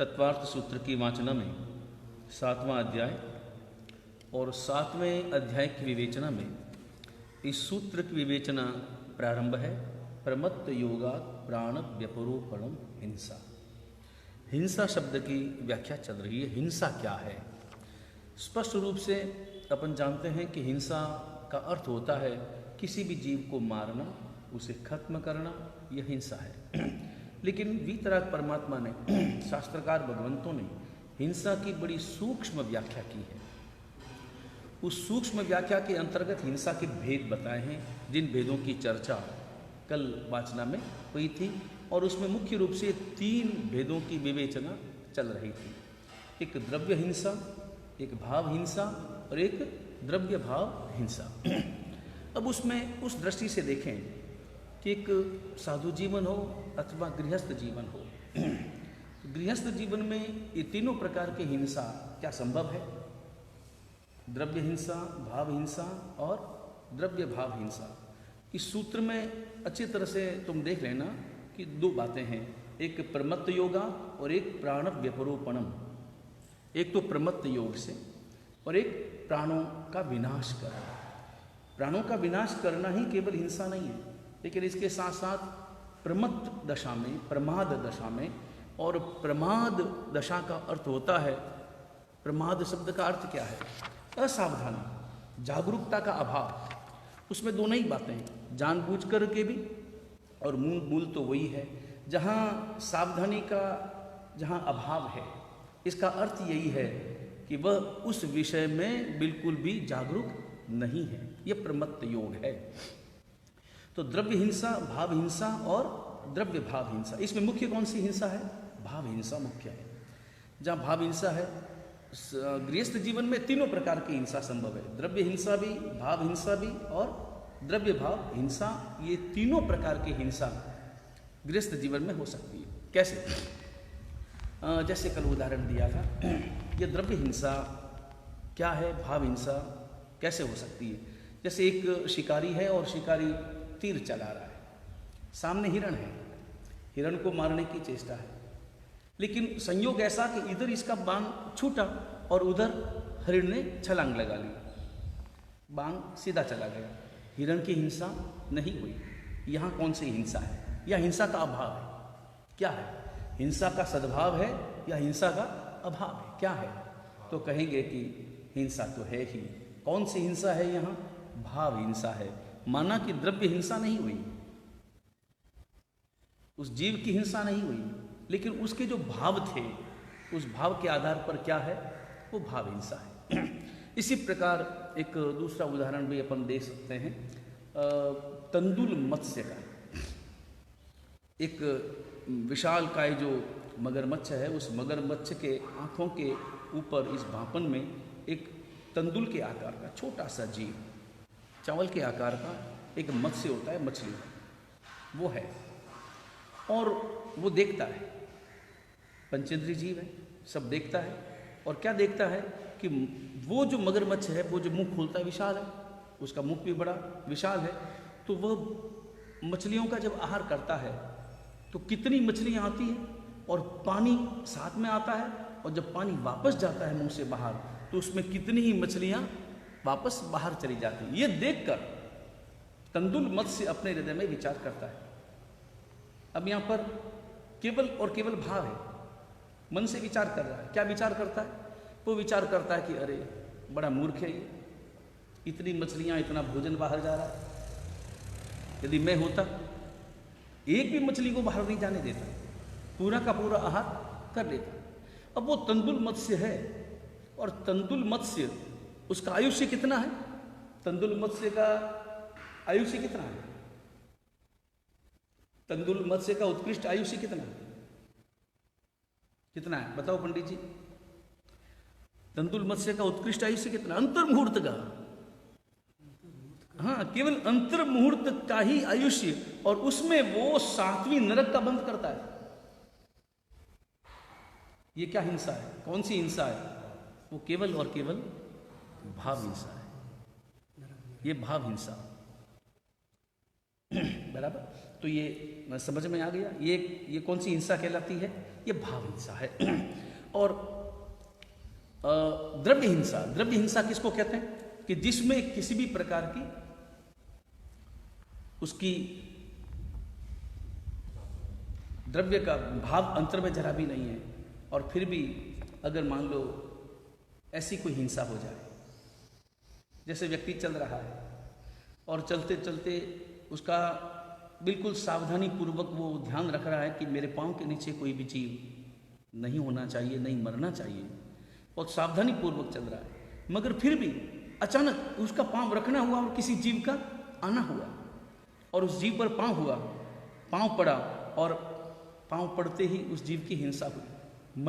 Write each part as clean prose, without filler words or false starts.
तत्वार्थ सूत्र की वाचना में 7वां अध्याय और 7वें अध्याय की विवेचना में इस सूत्र की विवेचना प्रारंभ है। प्रमत्त योगा प्राण व्यपरोपणम हिंसा। हिंसा शब्द की व्याख्या चल रही है। हिंसा क्या है? स्पष्ट रूप से अपन जानते हैं कि हिंसा का अर्थ होता है किसी भी जीव को मारना, उसे खत्म करना, यह हिंसा है। लेकिन वीतराग परमात्मा ने, शास्त्रकार भगवंतों ने हिंसा की बड़ी सूक्ष्म व्याख्या की है। उस सूक्ष्म व्याख्या के अंतर्गत हिंसा के भेद बताए हैं, जिन भेदों की चर्चा कल वाचना में हुई थी और उसमें मुख्य रूप से 3 भेदों की विवेचना चल रही थी। एक द्रव्य हिंसा, एक भाव हिंसा और एक द्रव्य भाव हिंसा। अब उसमें उस दृष्टि से देखें कि एक साधु जीवन हो अथवा गृहस्थ जीवन हो, गृहस्थ जीवन में ये तीनों प्रकार की हिंसा क्या संभव है? द्रव्य हिंसा, भाव हिंसा और द्रव्य भाव हिंसा। इस सूत्र में अच्छी तरह से तुम देख लेना कि 2 बातें हैं, एक प्रमत्त योगा और एक प्राण व्यपरोपणम। एक तो प्रमत्त योग से और एक प्राणों का विनाश करना। प्राणों का विनाश करना ही केवल हिंसा नहीं है, लेकिन इसके साथ साथ प्रमत्त दशा में, प्रमाद दशा में, और प्रमाद दशा का अर्थ होता है, प्रमाद शब्द का अर्थ क्या है? असावधानी, जागरूकता का अभाव। उसमें दोनों ही बातें हैं, जानबूझ कर के भी और मूल तो वही है। जहाँ सावधानी का जहाँ अभाव है, इसका अर्थ यही है कि वह उस विषय में बिल्कुल भी जागरूक नहीं है। यह प्रमत्त योग है। तो द्रव्य हिंसा, भाव हिंसा और द्रव्य भाव हिंसा, इसमें मुख्य कौन सी हिंसा है? भाव हिंसा मुख्य है। जहाँ भाव हिंसा है, गृहस्थ जीवन में तीनों प्रकार की हिंसा संभव है। द्रव्य हिंसा भी, भाव हिंसा भी और द्रव्य भाव हिंसा। ये तीनों प्रकार की हिंसा गृहस्थ जीवन में हो सकती है। कैसे? जैसे कल उदाहरण दिया था, ये द्रव्य हिंसा क्या है, भाव हिंसा कैसे हो सकती है? जैसे एक शिकारी है और शिकारी तीर चला रहा है, सामने हिरण है, हिरण को मारने की चेष्टा है, लेकिन संयोग ऐसा कि इधर इसका बाण छूटा और उधर हिरण ने छलांग लगा ली, बाण सीधा चला गया। हिरण की हिंसा नहीं हुई। यहाँ कौन सी हिंसा है? या हिंसा का अभाव है? क्या है? हिंसा का सद्भाव है या हिंसा का अभाव है? क्या है? तो कहेंगे कि हिंसा तो है ही। कौन सी हिंसा है? यहाँ भाव हिंसा है। माना कि द्रव्य हिंसा नहीं हुई, उस जीव की हिंसा नहीं हुई, लेकिन उसके जो भाव थे, उस भाव के आधार पर क्या है? वो भाव हिंसा है। इसी प्रकार एक दूसरा उदाहरण भी अपन दे सकते हैं, तंदुल मत्स्य का। एक विशाल काय जो मगरमच्छ है, उस मगरमच्छ के आँखों के ऊपर इस भापन में एक तंदुल के आकार का छोटा सा जीव, चावल के आकार का एक मत्स्य होता है, मछली, वो है। और वो देखता है, पंचेंद्रिय जीव है, सब देखता है। और क्या देखता है कि वो जो मगरमच्छ है, वो जो मुंह खोलता है विशाल है, उसका मुख भी बड़ा विशाल है। तो वह मछलियों का जब आहार करता है तो कितनी मछलियाँ आती हैं और पानी साथ में आता है, और जब पानी वापस जाता है मुंह से बाहर तो उसमें कितनी ही मछलियाँ वापस बाहर चली जाती हैं। ये देखकर तंदुल मत्स्य अपने हृदय में विचार करता है। अब यहाँ पर केवल और केवल भाव है, मन से विचार कर रहा है। क्या विचार करता है? वो विचार करता है कि अरे बड़ा मूर्ख है ये, इतनी मछलियाँ, इतना भोजन बाहर जा रहा है। यदि मैं होता, एक भी मछली को बाहर नहीं जाने देता, पूरा का पूरा आहार कर लेता। अब वो तंदुल मत्स्य है, और तंदुल मत्स्य, उसका आयुष्य कितना है? तंदुल मत्स्य का आयुष्य कितना है? तंदुल मत्स्य का उत्कृष्ट आयुष्य कितना है? कितना है बताओ पंडित जी? तंदुल मत्स्य का उत्कृष्ट आयुष्य कितना? अंतर मुहूर्त का। हाँ, केवल अंतर मुहूर्त का ही आयुष्य, और उसमें वो 7वीं नरक का बंद करता है। ये क्या हिंसा है? कौन सी हिंसा है? वो केवल और केवल भाव हिंसा है। ये भाव हिंसा बराबर। तो ये समझ में आ गया। ये कौन सी हिंसा कहलाती है? ये भाव हिंसा है। और द्रव्य हिंसा, द्रव्य हिंसा किसको कहते हैं कि जिसमें किसी भी प्रकार की उसकी द्रव्य का भाव अंतर में जरा भी नहीं है, और फिर भी अगर मान लो ऐसी कोई हिंसा हो जाए, जैसे व्यक्ति चल रहा है और चलते चलते उसका बिल्कुल सावधानी पूर्वक वो ध्यान रख रहा है कि मेरे पांव के नीचे कोई भी जीव नहीं होना चाहिए, नहीं मरना चाहिए, और सावधानी पूर्वक चल रहा है, मगर फिर भी अचानक उसका पांव रखना हुआ और किसी जीव का आना हुआ और उस जीव पर पांव हुआ, पांव पड़ा और पांव पड़ते ही उस जीव की हिंसा हुई।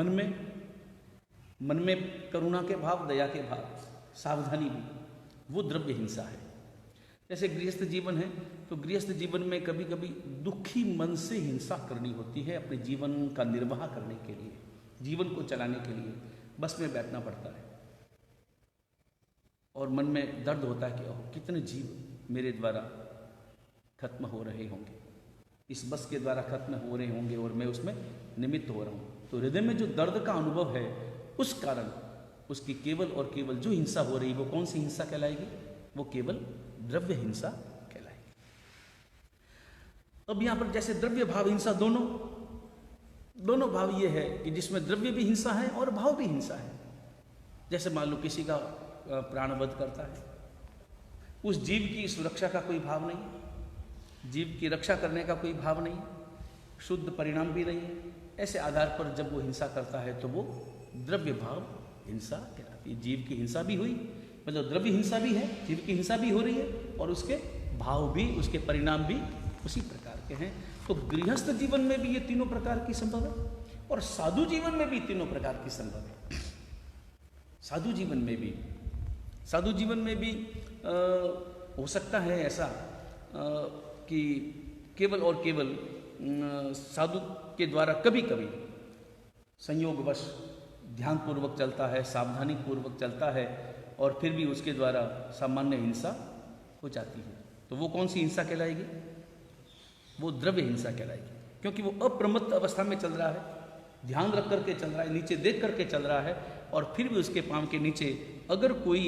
मन में करुणा के भाव, दया के भाव, सावधानी भी, वो द्रव्य हिंसा है। जैसे गृहस्थ जीवन है तो गृहस्थ जीवन में कभी कभी दुखी मन से हिंसा करनी होती है अपने जीवन का निर्वाह करने के लिए, जीवन को चलाने के लिए बस में बैठना पड़ता है और मन में दर्द होता है कि ओह कितने जीव मेरे द्वारा खत्म हो रहे होंगे, इस बस के द्वारा खत्म हो रहे होंगे और मैं उसमें निमित्त हो रहा हूँ। तो हृदय में जो दर्द का अनुभव है उस कारण उसकी केवल और केवल जो हिंसा हो रही वो कौन सी हिंसा कहलाएगी? वो केवल द्रव्य हिंसा कहलाएगी। अब यहां पर जैसे द्रव्य भाव हिंसा दोनों भाव ये है कि जिसमें द्रव्य भी हिंसा है और भाव भी हिंसा है। जैसे मान लो किसी का प्राणवध करता है, उस जीव की सुरक्षा का कोई भाव नहीं, जीव की रक्षा करने का कोई भाव नहीं, शुद्ध परिणाम भी नहीं है, ऐसे आधार पर जब वो हिंसा करता है तो वो द्रव्य भाव हिंसा कहलाती है। जीव की हिंसा भी हुई, मतलब द्रव्य हिंसा भी है, जीव की हिंसा भी हो रही है और उसके भाव भी, उसके परिणाम भी उसी प्रकार के हैं। तो गृहस्थ जीवन में भी ये तीनों प्रकार की संभव है और साधु जीवन में भी तीनों प्रकार की संभव है। साधु जीवन में भी हो सकता है ऐसा कि केवल और केवल साधु के द्वारा कभी कभी संयोगवश ध्यानपूर्वक चलता है, सावधानी पूर्वक चलता है और फिर भी उसके द्वारा सामान्य हिंसा हो जाती है। तो वो कौन सी हिंसा कहलाएगी? वो द्रव्य हिंसा कहलाएगी, क्योंकि वो अप्रमत्त अवस्था में चल रहा है, ध्यान रख करके चल रहा है, नीचे देख करके चल रहा है और फिर भी उसके पांव के नीचे अगर कोई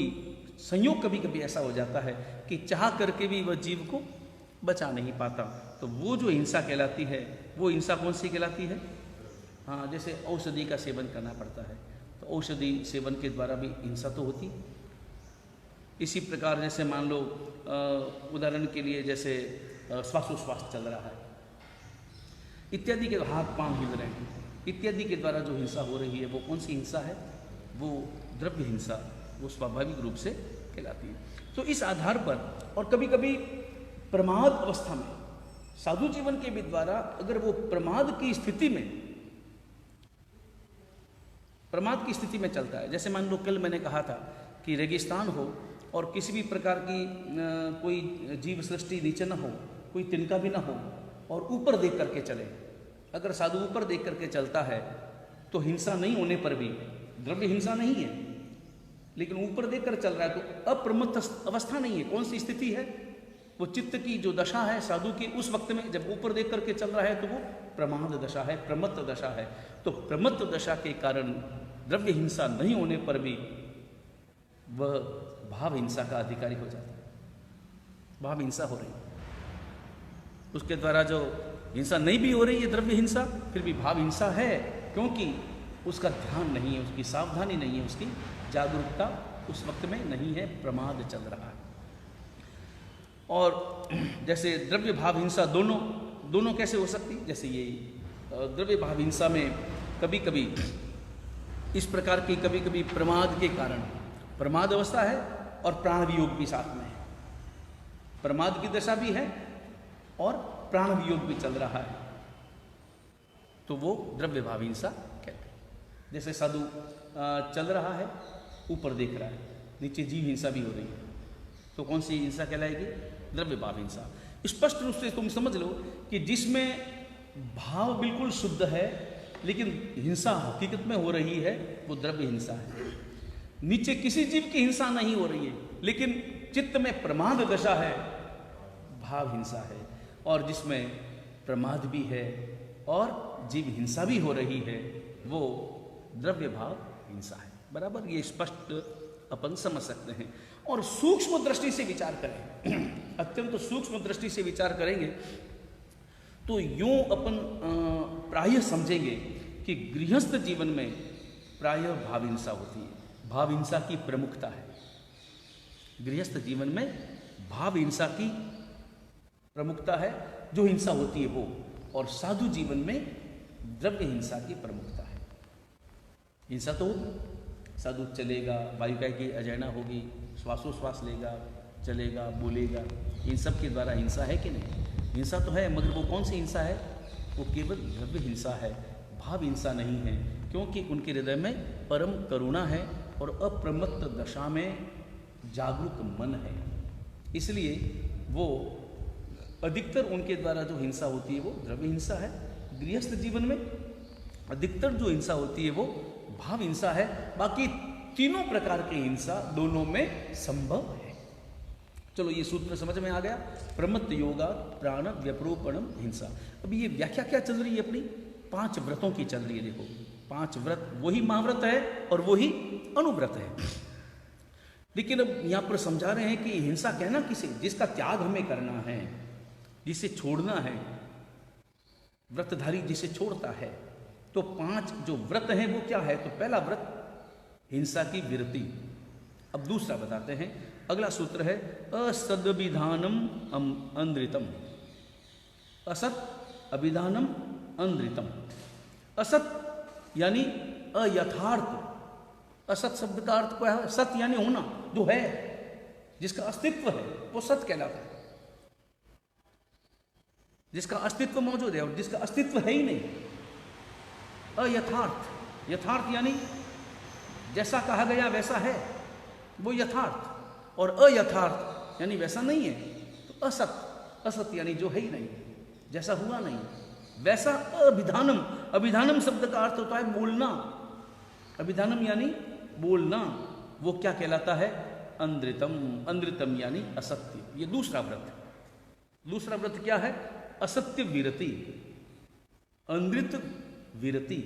संयोग कभी कभी ऐसा हो जाता है कि चाह करके भी वह जीव को बचा नहीं पाता, तो वो जो हिंसा कहलाती है वो हिंसा कौन सी कहलाती है? हाँ, जैसे औषधि का सेवन करना पड़ता है तो औषधि सेवन के द्वारा भी हिंसा तो होती। इसी प्रकार जैसे मान लो उदाहरण के लिए जैसे श्वासोश्वास चल रहा है इत्यादि के, हाथ पांव हिल रहे हैं इत्यादि के द्वारा जो हिंसा हो रही है वो कौन सी हिंसा है? वो द्रव्य हिंसा, वो स्वाभाविक रूप से कहलाती है। तो इस आधार पर और कभी कभी प्रमाद अवस्था में साधु जीवन के भी द्वारा अगर वो प्रमाद की स्थिति में चलता है, जैसे मान लो कल मैंने कहा था कि रेगिस्तान हो और किसी भी प्रकार की कोई जीव सृष्टि नीचे ना हो, कोई तिनका भी ना हो और ऊपर देख करके चले, अगर साधु ऊपर देख करके चलता है तो हिंसा नहीं होने पर भी, द्रव्य हिंसा नहीं है लेकिन ऊपर देख कर चल रहा है तो अप्रमत्त अवस्था नहीं है। कौन सी स्थिति है? वो चित्त की जो दशा है साधु की उस वक्त में जब ऊपर देख करके चल रहा है तो वो प्रमाद दशा है, प्रमत्त दशा है। तो प्रमत्त दशा के कारण द्रव्य हिंसा नहीं होने पर भी वह भाव हिंसा का अधिकारी हो जाता है। भाव हिंसा हो रही है, उसके द्वारा जो हिंसा नहीं भी हो रही है द्रव्य हिंसा, फिर भी भाव हिंसा है, क्योंकि उसका ध्यान नहीं है, उसकी सावधानी नहीं है, उसकी जागरूकता उस वक्त में नहीं है, प्रमाद चल रहा है। और जैसे द्रव्य भाव हिंसा दोनों कैसे हो सकती? जैसे ये द्रव्य भाव हिंसा में कभी कभी इस प्रकार की कभी कभी प्रमाद के कारण, प्रमाद अवस्था है और प्राण वियोग भी साथ में है, प्रमाद की दशा भी है और प्राण वियोग भी चल रहा है, तो वो द्रव्य भाव हिंसा कहते हैं। जैसे साधु चल रहा है, ऊपर देख रहा है, नीचे जीव हिंसा भी हो रही है, तो कौन सी हिंसा कहलाएगी? द्रव्य भाव हिंसा। स्पष्ट रूप से तुम समझ लो कि जिसमें भाव बिल्कुल शुद्ध है लेकिन हिंसा हकीकत में हो रही है वो द्रव्य हिंसा है। नीचे किसी जीव की हिंसा नहीं हो रही है लेकिन चित्त में प्रमाद दशा है, भाव हिंसा है। और जिसमें प्रमाद भी है और जीव हिंसा भी हो रही है वो द्रव्य भाव हिंसा है। बराबर, ये स्पष्ट अपन समझ सकते हैं। और सूक्ष्म दृष्टि से विचार करें, अत्यंत सूक्ष्म दृष्टि से विचार करेंगे तो यूं अपन प्रायः समझेंगे कि गृहस्थ जीवन में प्रायः भाव हिंसा होती है, भाव हिंसा की प्रमुखता है। गृहस्थ जीवन में भाव हिंसा की प्रमुखता है, जो हिंसा होती है वो, और साधु जीवन में द्रव्य हिंसा की प्रमुखता है। हिंसा तो होगी, साधु चलेगा, वायुकाय की अजैना होगी, श्वासोश्वास लेगा, चलेगा, बोलेगा, इन सब के द्वारा हिंसा है कि नहीं? हिंसा तो है, मगर वो कौन सी हिंसा है? वो केवल द्रव्य हिंसा है, भाव हिंसा नहीं है, क्योंकि उनके हृदय में परम करुणा है और अप्रमत्त दशा में जागरूक मन है। इसलिए वो अधिकतर उनके द्वारा जो हिंसा होती है वो द्रव्य हिंसा है। गृहस्थ जीवन में अधिकतर जो हिंसा होती है वो भाव हिंसा है। बाकी तीनों प्रकार की हिंसा दोनों में संभव है। चलो ये सूत्र समझ में आ गया। प्रमत्त योगा प्राण व्यपरोपणम हिंसा। अभी ये व्याख्या क्या चल रही है अपनी? 5 व्रतों की चल रही है। देखो 5 व्रत, वही महाव्रत है और वही अनुव्रत है। लेकिन अब यहाँ पर समझा रहे हैं कि हिंसा कहना किसे? जिसका त्याग हमें करना है, जिसे छोड़ना है, व्रतधारी जिसे छोड़ता है। तो 5 जो व्रत हैं वो क्या है? तो पहला व्रत हिंसा की विरति। अब दूसरा बताते हैं, अगला सूत्र है असदभिधानम अंधृतम। असत अभिधानम अंधृतम। असत यानी अयथार्थ। असत शब्द का अर्थ क्या है? सत यानी होना, जो है, जिसका अस्तित्व है वो सत कहलाता है। जिसका अस्तित्व मौजूद है और जिसका अस्तित्व है ही नहीं। अयथार्थ, यथार्थ यानी जैसा कहा गया वैसा है, वो यथार्थ। और अयथार्थ यानी वैसा नहीं है, तो असत। असत यानी जो है ही नहीं, जैसा हुआ नहीं वैसा। अभिधानम, अभिधानम शब्द का अर्थ होता है बोलना। अभिधानम यानी बोलना, वो क्या कहलाता है? अंधृतम। अंधृतम यानी असत्य। ये दूसरा व्रत है। दूसरा व्रत क्या है? असत्य विरति। अंधृत विरति,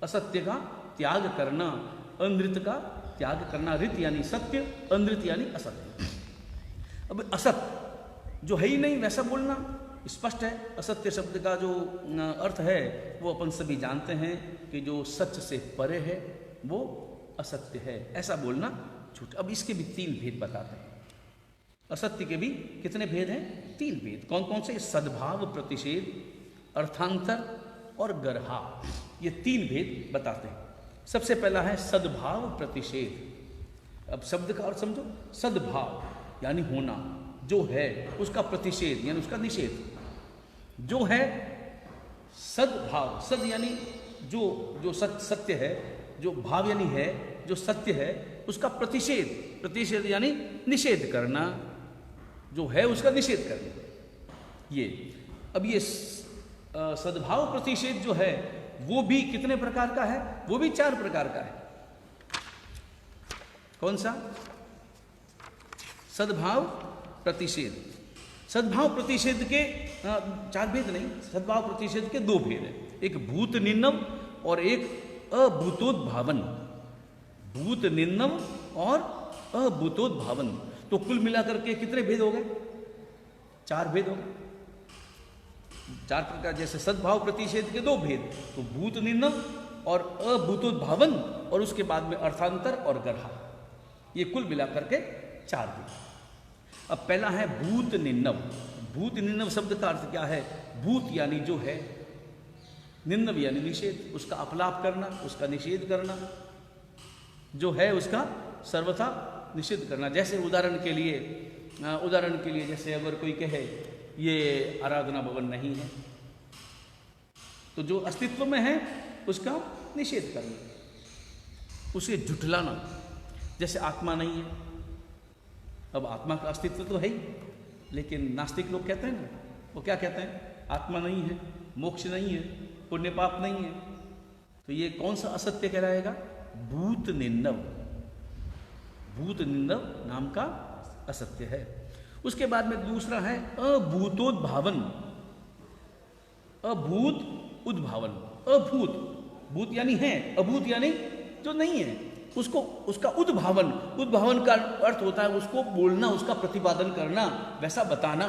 असत्य का त्याग करना, अंधृत का त्याग करना। ऋत यानी सत्य, अंधृत यानी असत्य। अब असत जो है ही नहीं वैसा बोलना स्पष्ट है। असत्य शब्द का जो अर्थ है वो अपन सभी जानते हैं कि जो सच से परे है वो असत्य है, ऐसा बोलना झूठ। अब इसके भी 3 भेद बताते हैं। असत्य के भी कितने भेद हैं? 3 भेद। कौन कौन से? सद्भाव प्रतिषेध, अर्थांतर और गर्हा। ये 3 भेद बताते हैं। सबसे पहला है सद्भाव प्रतिषेध। अब शब्द का अर्थ समझो। सद्भाव यानी होना, जो है, उसका प्रतिषेध यानी उसका निषेध। जो है सद्भाव, सद यानी जो सत्य है, जो भाव यानी है, जो सत्य है, उसका प्रतिषेध। प्रतिषेध यानी निषेध करना, जो है उसका निषेध करना। ये अब ये सद्भाव प्रतिषेध जो है वो भी कितने प्रकार का है? वो भी 4 प्रकार का है। कौन सा? सद्भाव प्रतिषेध। सद्भाव प्रतिषेध के 4 भेद नहीं, सद्भाव प्रतिषेध के 2 भेद हैं। एक भूत निन्नव और एक अभूतोद्भावन। भूत निन्नव और अभूतोद्भावन। तो कुल मिलाकर के कितने भेद हो गए? 4 भेद हो गए। 4 प्रकार। जैसे सद्भाव प्रतिषेध के 2 भेद, तो भूत निन्नव और अभूतोद्भावन, और उसके बाद में अर्थांतर और गर्हा। ये कुल मिलाकर के 4 भेद। अब पहला है भूत निन्नव। भूत निन्नव शब्द का अर्थ क्या है? भूत यानी जो है, निन्नव यानी निषेध, उसका अपलाप करना, उसका निषेध करना, जो है उसका सर्वथा निषेध करना। जैसे उदाहरण के लिए जैसे अगर कोई कहे ये आराधना भवन नहीं है, तो जो अस्तित्व में है उसका निषेध करना, उसे झुठलाना। जैसे आत्मा नहीं है, अब आत्मा का अस्तित्व तो है ही, लेकिन नास्तिक लोग कहते हैं ना, वो क्या कहते हैं? आत्मा नहीं है, मोक्ष नहीं है, पुण्य पाप नहीं है। तो ये कौन सा असत्य कहलाएगा? भूत निन्नव। भूत निन्नव नाम का असत्य है। उसके बाद में दूसरा है अभूतोद्भावन। अभूत उद्भावन। अभूत, भूत यानी है, अभूत यानी जो नहीं है, उसको, उसका उद्भावन, उद्भावन का अर्थ होता है उसको बोलना, उसका प्रतिपादन करना, वैसा बताना,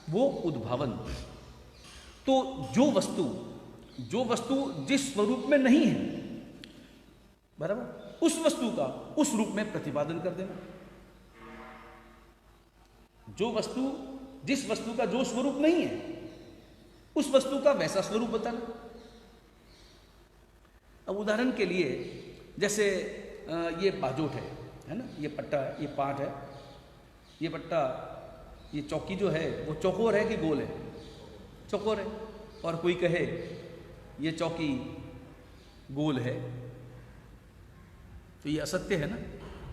वो उद्भावन। तो जो वस्तु जिस स्वरूप में नहीं है, बराबर, उस वस्तु का उस रूप में प्रतिपादन कर देना। जो वस्तु, जिस वस्तु का जो स्वरूप नहीं है, उस वस्तु का वैसा स्वरूप बताना। अब उदाहरण के लिए जैसे ये बाजोट है ना, ये पट्टा है, ये पाट है, ये पट्टा, ये चौकी जो है वो चौकोर है कि गोल है? चौकोर है। और कोई कहे ये चौकी गोल है, तो ये असत्य है ना।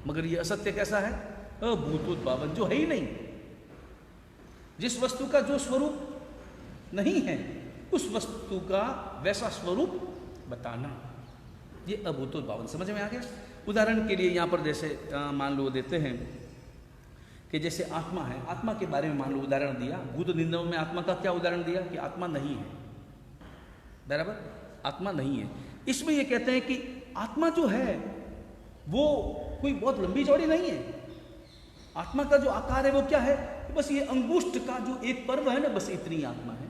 मगर ये असत्य कैसा है? अभूतोद्भावन, जो है ही नहीं। जिस वस्तु का जो स्वरूप नहीं है, उस वस्तु का वैसा स्वरूप बताना, ये अभूतोद्भावन। समझ में आ गया? उदाहरण के लिए यहाँ पर जैसे मान लो देते हैं कि जैसे आत्मा है, आत्मा के बारे में मान लो उदाहरण दिया, भूत निंदा में आत्मा का क्या उदाहरण दिया कि आत्मा नहीं है, बराबर, आत्मा नहीं है। इसमें ये कहते हैं कि आत्मा जो है वो कोई बहुत लंबी चौड़ी नहीं है। आत्मा का जो आकार है वो क्या है? बस ये अंगुष्ठ का जो एक पर्व है ना, बस इतनी आत्मा है।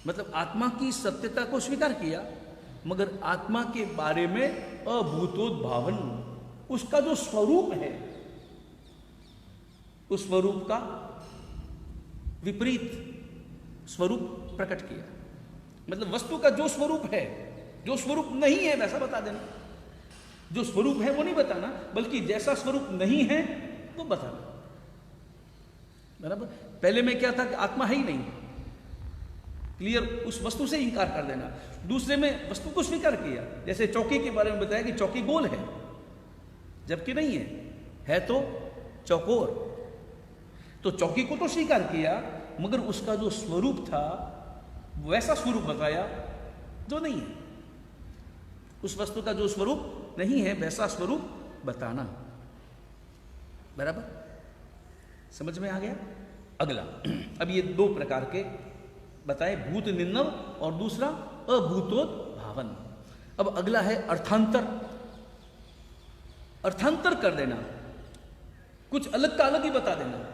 मतलब आत्मा की सत्यता को स्वीकार किया, मगर आत्मा के बारे में अभूतोद्भावन, उसका जो स्वरूप है, उस स्वरूप का विपरीत स्वरूप प्रकट किया। मतलब वस्तु का जो स्वरूप है, जो स्वरूप नहीं है वैसा बता देना। जो स्वरूप है वो नहीं बताना, बल्कि जैसा स्वरूप नहीं है वो बताना, बराबर। पहले में क्या था कि आत्मा है ही नहीं, क्लियर, उस वस्तु से इंकार कर देना। दूसरे में वस्तु को स्वीकार किया, जैसे चौकी के बारे में बताया कि चौकी गोल है, जबकि नहीं है तो चौकोर। तो चौकी को तो स्वीकार किया, मगर उसका जो स्वरूप था वैसा स्वरूप बताया जो नहीं है। उस वस्तु का जो स्वरूप नहीं है वैसा स्वरूप बताना, बराबर। समझ में आ गया? अगला, अब ये दो प्रकार के बताए, भूत निन्नव और दूसरा अभूतोद्भावन। अब अगला है अर्थांतर। अर्थांतर कर देना, कुछ अलग का अलग ही बता देना।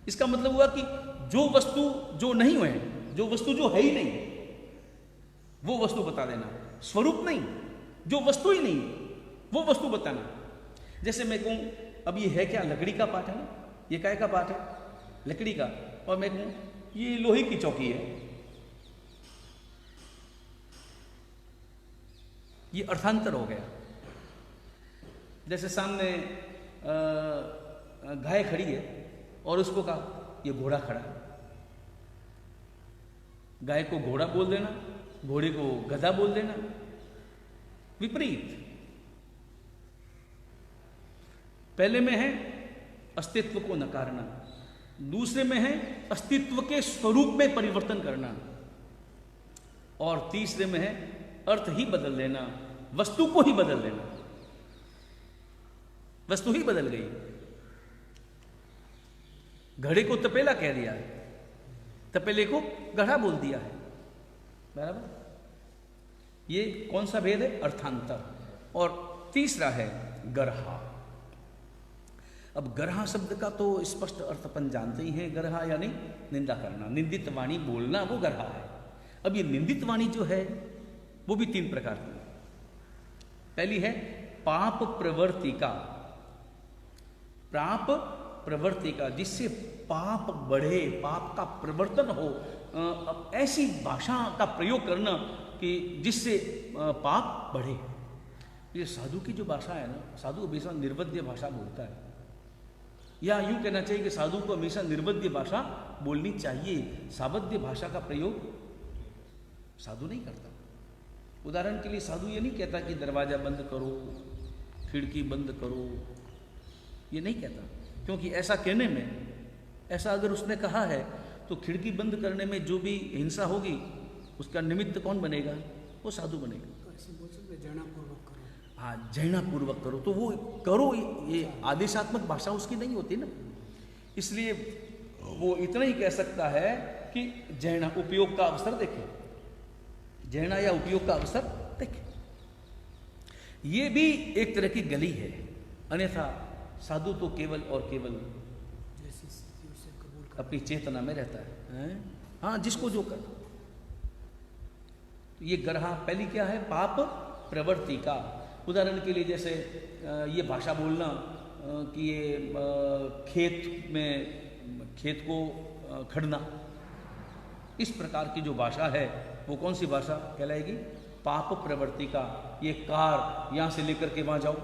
इसका मतलब हुआ कि जो वस्तु जो नहीं है, जो वस्तु जो है ही नहीं, वो वस्तु बता देना, स्वरूप नहीं, जो वस्तु ही नहीं वो वस्तु बताना। जैसे मैं कहूं अब ये है क्या? लकड़ी का पाट है ना, ये काय का पाट है? लकड़ी का। और मैं कहूं ये लोहे की चौकी है, ये अर्थांतर हो गया। जैसे सामने गाय खड़ी है और उसको कहा ये घोड़ा खड़ा है, गाय को घोड़ा बोल देना, घोड़े को गधा बोल देना, विपरीत। पहले में है अस्तित्व को नकारना, दूसरे में है अस्तित्व के स्वरूप में परिवर्तन करना, और तीसरे में है अर्थ ही बदल देना, वस्तु को ही बदल देना। वस्तु ही बदल गई। घड़े को तपेला कह दिया है, तपेले को गधा बोल दिया है, बराबर। ये कौन सा भेद है? अर्थांतर। और तीसरा है गरहा। अब गरहा शब्द का तो स्पष्ट अर्थ अपन जानते ही हैं, गरहा यानी निंदा करना, निंदित वाणी बोलना, वो गरहा है। अब ये निंदित वाणी जो है वो भी तीन प्रकार की है। पहली है पाप प्रवर्तिका। पाप प्रवर्तिका, जिससे पाप बढ़े, पाप का प्रवर्तन हो, ऐसी भाषा का प्रयोग करना कि जिससे पाप बढ़े। ये साधु की जो भाषा है ना, साधु हमेशा निर्वध्य भाषा बोलता है, या यूं कहना चाहिए कि साधु को हमेशा निर्वध्य भाषा बोलनी चाहिए। सावध्य भाषा का प्रयोग साधु नहीं करता। उदाहरण के लिए साधु ये नहीं कहता कि दरवाजा बंद करो, खिड़की बंद करो, ये नहीं कहता, क्योंकि ऐसा कहने में, ऐसा अगर उसने कहा है तो खिड़की बंद करने में जो भी हिंसा होगी उसका निमित्त कौन बनेगा? वो साधु बनेगा। हाँ, जैनापूर्वक करो, तो वो करो, ये आदेशात्मक भाषा उसकी नहीं होती ना। इसलिए वो इतना ही कह सकता है कि जहना उपयोग का अवसर देखें, जहना या उपयोग का अवसर देखें। ये भी एक तरह की गली है, अन्यथा साधु तो केवल और केवल अपनी चेतना में रहता है, हाँ, जिसको जो कर। तो ये गरहा पहली क्या है, पाप प्रवृत्ति का। उदाहरण के लिए जैसे ये भाषा बोलना कि ये खेत को खड़ना, इस प्रकार की जो भाषा है वो कौन सी भाषा कहलाएगी, पाप प्रवृत्ति का। ये कार यहां से लेकर के वहां जाओ,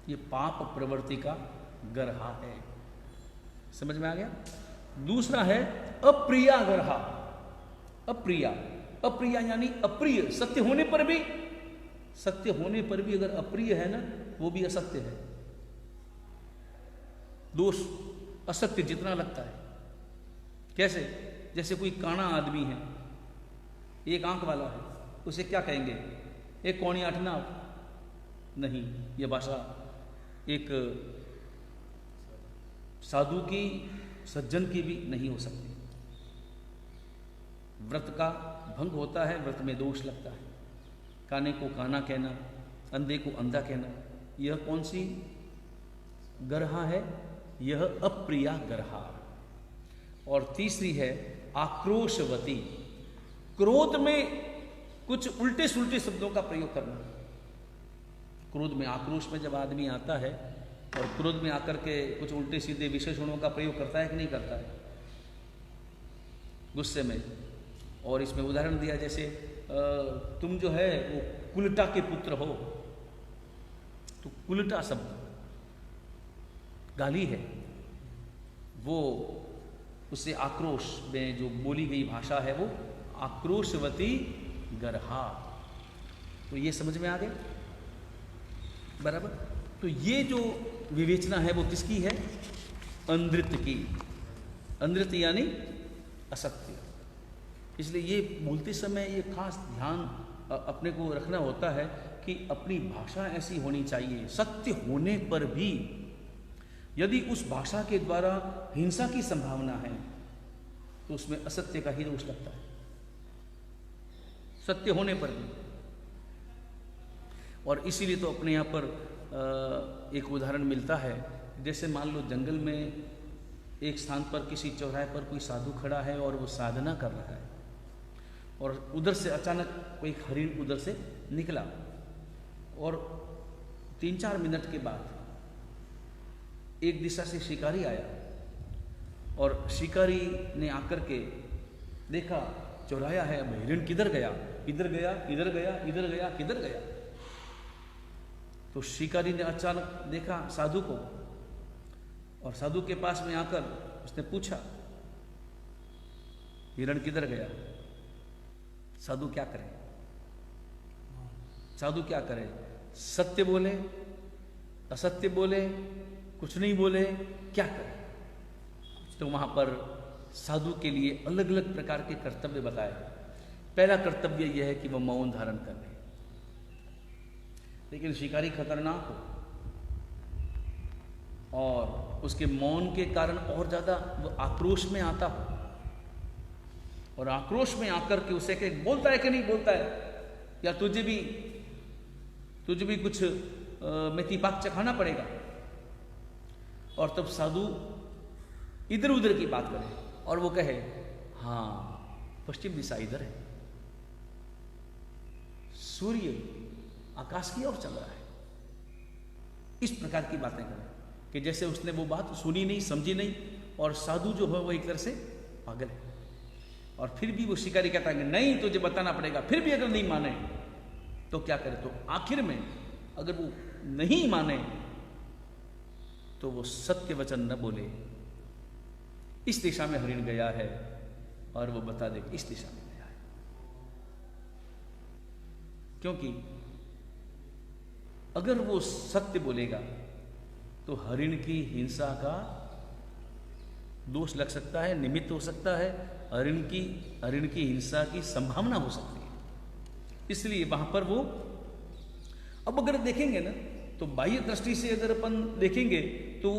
ये पाप प्रवृत्ति का गरहा है। समझ में आ गया। दूसरा है अप्रिया गरहा। अप्रिया, अप्रिया यानी अप्रिय, सत्य होने पर भी, सत्य होने पर भी अगर अप्रिय है ना, वो भी असत्य है। दोष असत्य जितना लगता है। कैसे, जैसे कोई काना आदमी है, एक आंख वाला है, उसे क्या कहेंगे, एक कौनी आठना। नहीं, यह भाषा एक साधु की, सज्जन की भी नहीं हो सकती। व्रत का भंग होता है, व्रत में दोष लगता है। काने को काना कहना, अंधे को अंधा कहना, यह कौन सी गरहा है, यह अप्रिया गरहा। और तीसरी है आक्रोशवती। क्रोध में कुछ उल्टे सुल्टे शब्दों का प्रयोग करना। क्रोध में, आक्रोश में जब आदमी आता है और क्रोध में आकर के कुछ उल्टे सीधे विशेषणों का प्रयोग करता है कि नहीं करता है, गुस्से में। और इसमें उदाहरण दिया, जैसे तुम जो है वो कुलटा के पुत्र हो, तो कुलटा शब्द गाली है, वो उससे आक्रोश में जो बोली गई भाषा है वो आक्रोशवती गरहा। तो ये समझ में आ गया बराबर। तो ये जो विवेचना है वो किसकी है, अंधृत की। अंधृत यानी असत्य। इसलिए ये बोलते समय ये खास ध्यान अपने को रखना होता है कि अपनी भाषा ऐसी होनी चाहिए, सत्य होने पर भी यदि उस भाषा के द्वारा हिंसा की संभावना है तो उसमें असत्य का ही दोष लगता है, सत्य होने पर भी। और इसीलिए तो अपने यहाँ पर एक उदाहरण मिलता है, जैसे मान लो जंगल में एक स्थान पर किसी चौराहे पर कोई साधु खड़ा है और वो साधना कर रहा है, और उधर से अचानक कोई हरिण उधर से निकला, और 3-4 मिनट के बाद एक दिशा से शिकारी आया, और शिकारी ने आकर के देखा चौराया है, अब हिरण किधर गया, इधर गया, इधर गया, इधर गया, किधर गया। तो शिकारी ने अचानक देखा साधु को, और साधु के पास में आकर उसने पूछा हिरण किधर गया। साधु क्या करे, साधु क्या करे, सत्य बोले, असत्य बोले, कुछ नहीं बोले, क्या करे। तो वहां पर साधु के लिए अलग अलग प्रकार के कर्तव्य बताए। पहला कर्तव्य यह है कि वह मौन धारण कर ले, लेकिन शिकारी खतरनाक हो और उसके मौन के कारण और ज्यादा वो आक्रोश में आता हो, और आक्रोश में आकर के उसे कहे बोलता है कि नहीं बोलता है, या तुझे भी कुछ मेथी पाक चखाना पड़ेगा। और तब साधु इधर उधर की बात करे और वो कहे हाँ पश्चिम दिशा इधर है, सूर्य आकाश की ओर चल रहा है। इस प्रकार की बातें करें कि जैसे उसने वो बात सुनी नहीं, समझी नहीं, और साधु जो है वो एक तरह से पागल है। और फिर भी वो शिकारी कहता है कि नहीं तुझे बताना पड़ेगा, फिर भी अगर नहीं माने तो क्या करे। तो आखिर में अगर वो नहीं माने तो वो सत्य वचन न बोले, इस दिशा में हरिण गया है, और वो बता दे इस दिशा में गया है, क्योंकि अगर वो सत्य बोलेगा तो हरिण की हिंसा का दोष लग सकता है, निमित्त हो सकता है, हरिण की हिंसा की संभावना हो सकती है। इसलिए वहां पर वो, अब अगर देखेंगे ना तो बाह्य दृष्टि से अगर अपन देखेंगे तो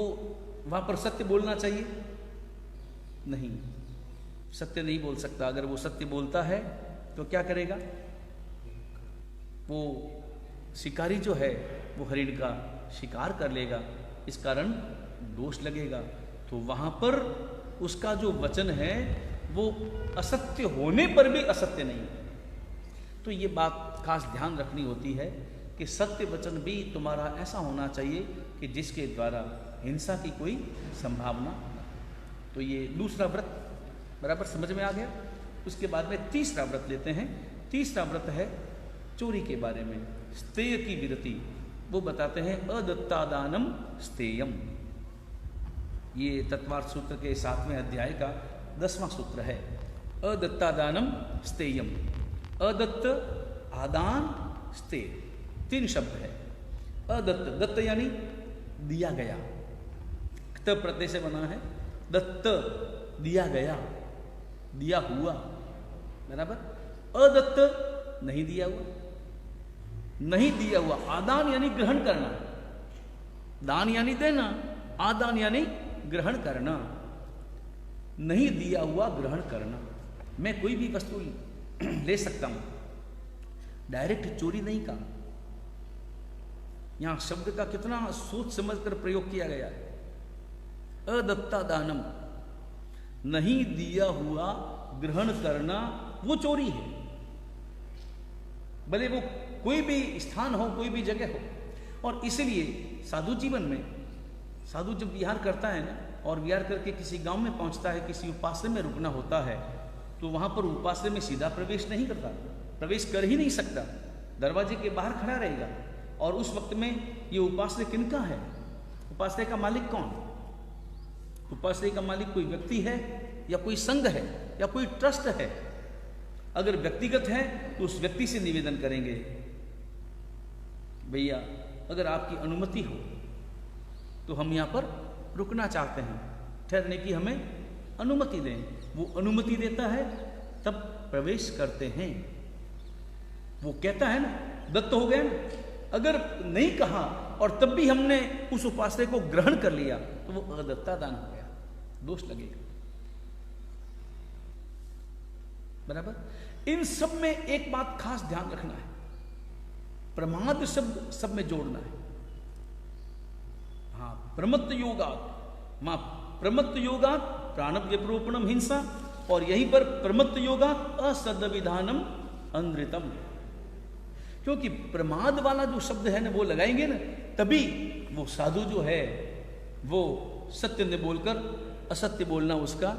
वहां पर सत्य बोलना चाहिए, नहीं, सत्य नहीं बोल सकता। अगर वो सत्य बोलता है तो क्या करेगा? वो शिकारी जो है वो हरिण का शिकार कर लेगा, इस कारण दोष लगेगा। तो वहां पर उसका जो वचन है वो असत्य होने पर भी असत्य नहीं। तो ये बात खास ध्यान रखनी होती है कि सत्य वचन भी तुम्हारा ऐसा होना चाहिए कि जिसके द्वारा हिंसा की कोई संभावना न। तो ये दूसरा व्रत बराबर समझ में आ गया। उसके बाद में तीसरा व्रत लेते हैं। तीसरा व्रत है चोरी के बारे में, स्तेय की विरति। वो बताते हैं अदत्तादानम स्तेयम। ये तत्वार्थ सूत्र के 7वें अध्याय का 10वां सूत्र है। अदत्तादानम स्तेयम, अदत्त, आदान, स्तेय, 3 शब्द है। अदत्त, दत्त यानी दिया गया, क्त प्रत्यय से बना है। दत्त दिया गया, दिया हुआ, बराबर। अदत्त नहीं दिया हुआ, नहीं दिया हुआ। आदान यानी ग्रहण करना, दान यानी देना, आदान यानी ग्रहण करना। नहीं दिया हुआ ग्रहण करना। मैं कोई भी वस्तु ले सकता हूं, डायरेक्ट चोरी नहीं कहा। यहां शब्द का कितना सोच समझकर प्रयोग किया गया है। अदत्ता दानम, नहीं दिया हुआ ग्रहण करना, वो चोरी है। भले वो कोई भी स्थान हो, कोई भी जगह हो। और इसलिए साधु जीवन में साधु जब विहार करता है ना, और विहार करके किसी गांव में पहुंचता है, किसी उपाश्रय में रुकना होता है, तो वहां पर उपाश्रय में सीधा प्रवेश नहीं करता, प्रवेश कर ही नहीं सकता, दरवाजे के बाहर खड़ा रहेगा। और उस वक्त में ये उपाश्रय किनका है? उपाश्रय का मालिक कौन? उपाश्रय का मालिक कोई व्यक्ति है या कोई संघ है या कोई ट्रस्ट है? अगर व्यक्तिगत है तो उस व्यक्ति से निवेदन करेंगे, भैया अगर आपकी अनुमति हो तो हम यहाँ पर रुकना चाहते हैं, ठहरने की हमें अनुमति दें। वो अनुमति देता है तब प्रवेश करते हैं। वो कहता है ना, दत्त हो गया ना। अगर नहीं कहा और तब भी हमने उस उपाश्रय को ग्रहण कर लिया तो वो अदत्ता दान हो गया, दोष लगेगा, बराबर। इन सब में एक बात खास ध्यान रखना है, प्रमाद शब्द सब में जोड़ना है। हाँ, प्रमत्त योगात, मां प्रमत्त योगात प्राणव व्यपरोपणम हिंसा, और यहीं पर प्रमत्त योगात असदविधानम अनृतम। क्योंकि प्रमाद वाला जो शब्द है ना, वो लगाएंगे ना, तभी वो साधु जो है वो सत्य ने बोलकर असत्य बोलना उसका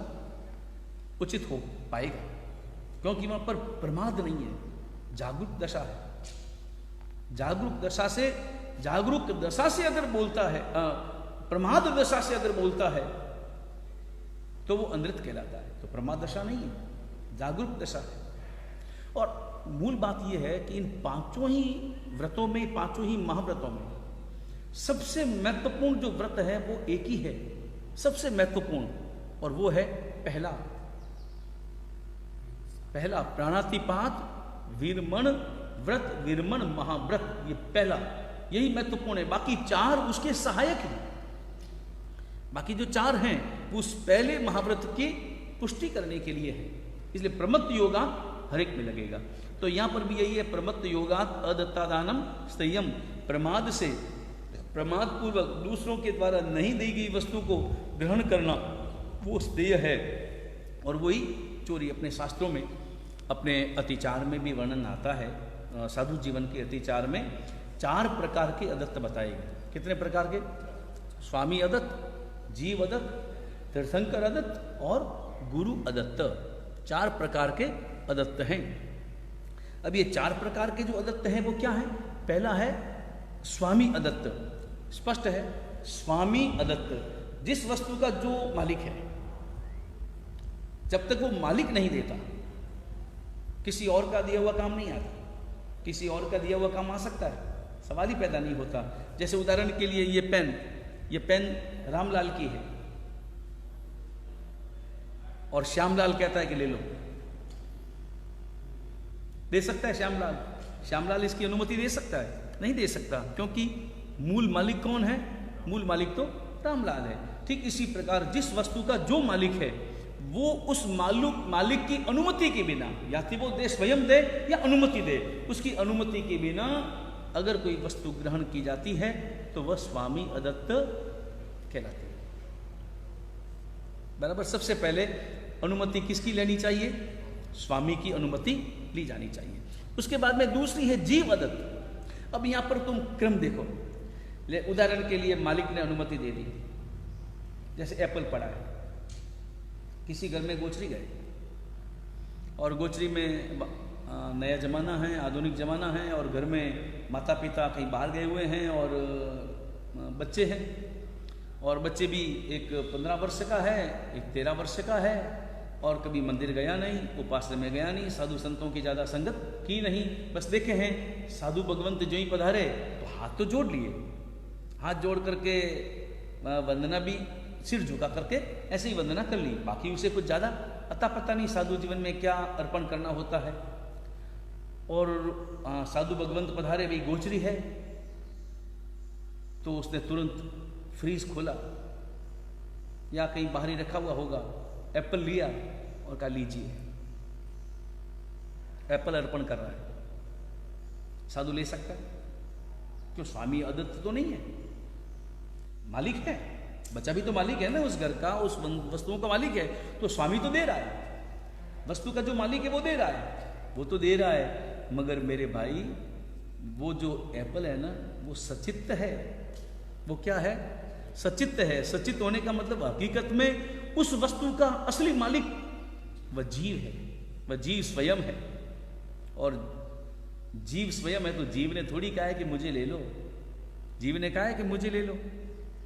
उचित हो पाएगा। क्योंकि वहां पर प्रमाद नहीं है, जागरूक दशा है। जागरूक दशा से अगर बोलता है, प्रमाद दशा से अगर बोलता है तो वो अनृत कहलाता है। तो प्रमाद दशा नहीं है, जागरूक दशा है। और मूल बात यह है कि इन 5 ही व्रतों में, 5 ही महाव्रतों में सबसे महत्वपूर्ण जो व्रत है वो एक ही है, सबसे महत्वपूर्ण, और वो है पहला प्राणातिपात वीरमण व्रत, वीरमण महाव्रत। ये पहला, यही महत्वपूर्ण है। बाकी 4 उसके सहायक हैं। बाकी जो 4 हैं वो उस पहले महाव्रत की पुष्टि करने के लिए है। इसलिए प्रमत्त योगा हर एक में लगेगा। तो यहां पर भी यही है, प्रमत्त योगात अदत्तादानम संयम। प्रमाद से, प्रमाद पूर्वक दूसरों के द्वारा नहीं दी गई वस्तु को ग्रहण करना वो स्तेय है। और वही चोरी अपने शास्त्रों में, अपने अतिचार में भी वर्णन आता है। साधु जीवन के अतिचार में 4 प्रकार के अदत्त बताए गए। कितने प्रकार के? स्वामी अदत्त, जीव अदत्त, तीर्थंकर अदत्त और गुरु अदत्त। 4 प्रकार के अदत्त हैं। अब ये 4 प्रकार के जो अदत्त हैं वो क्या है? पहला है स्वामी अदत्त। स्पष्ट है, स्वामी अदत्त, जिस वस्तु का जो मालिक है, जब तक वो मालिक नहीं देता किसी और का दिया हुआ काम नहीं आता। किसी और का दिया हुआ काम आ सकता है, सवाल ही पैदा नहीं होता। जैसे उदाहरण के लिए ये पेन रामलाल की है और श्यामलाल कहता है कि ले लो, दे सकता है श्यामलाल? श्यामलाल इसकी अनुमति दे सकता है? नहीं दे सकता, क्योंकि मूल मालिक कौन है? मूल मालिक तो रामलाल है। ठीक इसी प्रकार जिस वस्तु का जो मालिक है वो उस मालिक की अनुमति के बिना, या तो वो दे, स्वयं दे या अनुमति दे, उसकी अनुमति के बिना अगर कोई वस्तु ग्रहण की जाती है तो वह स्वामी अदत्त कहलाती है। बराबर। सबसे पहले अनुमति किसकी लेनी चाहिए? स्वामी की अनुमति ली जानी चाहिए। उसके बाद में दूसरी है जीव अदत्त। अब यहां पर तुम क्रम देखो। उदाहरण के लिए मालिक ने अनुमति दे दी, जैसे एप्पल पड़ा है, किसी घर में गोचरी गए और गोचरी में नया जमाना है, आधुनिक जमाना है, और घर में माता पिता कहीं बाहर गए हुए हैं और बच्चे हैं, और बच्चे भी एक 15 वर्ष का है, एक 13 वर्ष का है, और कभी मंदिर गया नहीं, उपासना में गया नहीं, साधु संतों की ज़्यादा संगत की नहीं, बस देखे हैं साधु भगवंत जो ही पधारे तो हाथ तो जोड़ लिए, हाथ जोड़ करके वंदना भी सिर झुका करके ऐसे ही वंदना कर ली, बाकी उसे कुछ ज़्यादा अता पता नहीं साधु जीवन में क्या अर्पण करना होता है। और साधु भगवंत पधारे, भाई गोचरी है, तो उसने तुरंत फ्रीज खोला या कहीं बाहर ही रखा हुआ होगा, एप्पल लिया और कहा लीजिए, एप्पल अर्पण कर रहा है। साधु ले सकता है? क्यों? स्वामी अदत्त तो नहीं है, मालिक है, बच्चा भी तो मालिक है ना उस घर का, उस वस्तुओं का मालिक है, तो स्वामी तो दे रहा है, वस्तु का जो मालिक है वो दे रहा है, वो तो दे रहा है। मगर मेरे भाई वो जो एप्पल है ना वो सचित्त है। वो क्या है? सचित्त है। सचित्त होने का मतलब हकीकत में उस वस्तु का असली मालिक वह जीव है, वह जीव स्वयं है। और जीव स्वयं है तो जीव ने थोड़ी कहा है कि मुझे ले लो, जीव ने कहा है कि मुझे ले लो,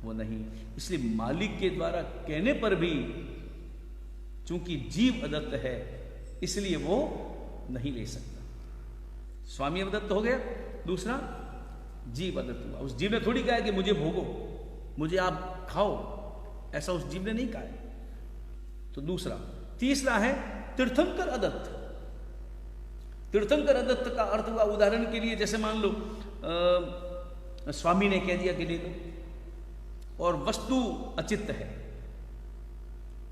वो नहीं। इसलिए मालिक के द्वारा कहने पर भी चूंकि जीव अदत्त है इसलिए वो नहीं ले सकता। स्वामी अदत्त हो गया, दूसरा जीव अदत्त हुआ। उस जीव ने थोड़ी कहा है कि मुझे भोगो, मुझे आप खाओ, ऐसा उस जीव ने नहीं कहा है। तो दूसरा। तीसरा है तीर्थंकर अदत्त। तीर्थंकर अदत्त का अर्थ हुआ, उदाहरण के लिए जैसे मान लो स्वामी ने कह दिया कि ले लो, और वस्तु अचित्त है,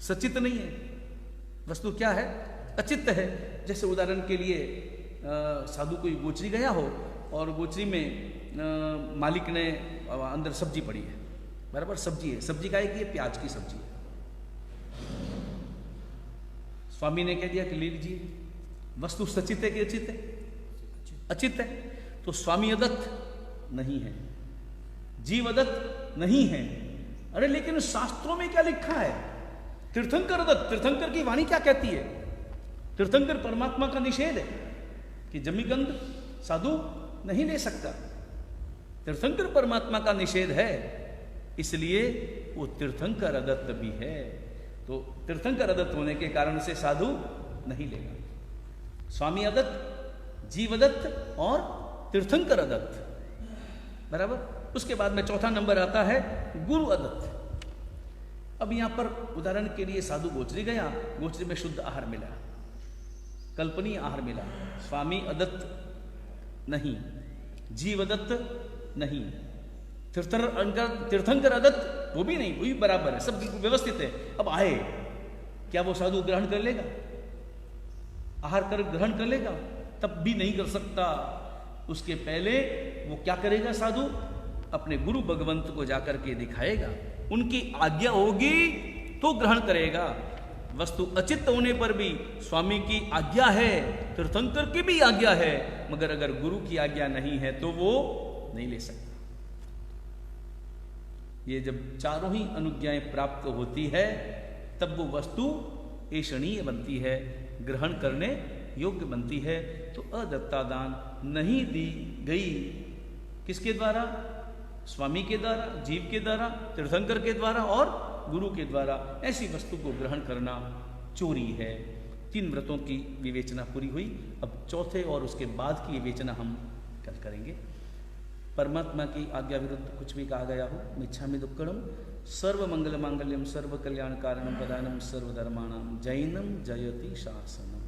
सचित्त नहीं है, वस्तु क्या है? अचित्त है। जैसे उदाहरण के लिए साधु कोई गोचरी गया हो और गोचरी में मालिक ने अंदर सब्जी पड़ी है, बराबर सब्जी है, सब्जी का है कि प्याज की सब्जी है, स्वामी ने कह दिया कि ले लीजिए, वस्तु सचित है कि अचित है? अचित है। तो स्वामी अदत्त नहीं है, जीव अदत्त नहीं है। अरे लेकिन शास्त्रों में क्या लिखा है? तीर्थंकर अदत्त। तीर्थंकर की वाणी क्या कहती है? तीर्थंकर परमात्मा का निषेध है कि जमीगंध साधु नहीं ले सकता। तीर्थंकर परमात्मा का निषेध है, इसलिए वो तीर्थंकर अदत्त भी है। तो तीर्थंकर अदत्त होने के कारण से साधु नहीं लेगा। स्वामी अदत्त, जीव अदत्त और तीर्थंकर अदत्त, बराबर। उसके बाद में चौथा नंबर आता है गुरु अदत्त। अब यहां पर उदाहरण के लिए साधु गोचरी गया, गोचरी में शुद्ध आहार मिला, कल्पनीय आहार मिला, स्वामी अदत्त नहीं, जीव अदत्त नहीं, तीर्थंकर अदत्त वो भी नहीं, वो भी बराबर है, सब व्यवस्थित है। अब आए, क्या वो साधु ग्रहण कर लेगा? आहार कर ग्रहण कर लेगा? तब भी नहीं कर सकता। उसके पहले वो क्या करेगा? साधु अपने गुरु भगवंत को जाकर के दिखाएगा, उनकी आज्ञा होगी तो ग्रहण करेगा। वस्तु अचित्त होने पर भी स्वामी की आज्ञा है, तीर्थंकर की भी आज्ञा है, मगर अगर गुरु की आज्ञा नहीं है तो वो नहीं ले सकता। ये जब चारों ही अनुज्ञाएं प्राप्त होती है तब वो वस्तु ऐषणीय बनती है, ग्रहण करने योग्य बनती है। तो अदत्ता दान नहीं दी गई, किसके द्वारा? स्वामी के द्वारा, जीव के द्वारा, तीर्थंकर के द्वारा और गुरु के द्वारा। ऐसी वस्तु को ग्रहण करना चोरी है। 3 व्रतों की विवेचना पूरी हुई। अब चौथे और उसके बाद की विवेचना हम कल करेंगे। परमात्मा की आज्ञा विरुद्ध कुछ भी कहा गया हो, मिच्छामि दुक्कडम। सर्व मंगल मांगल्यम सर्व कल्याण कारणम प्रदानम सर्वधर्माणाम जैनम जयति शासनम।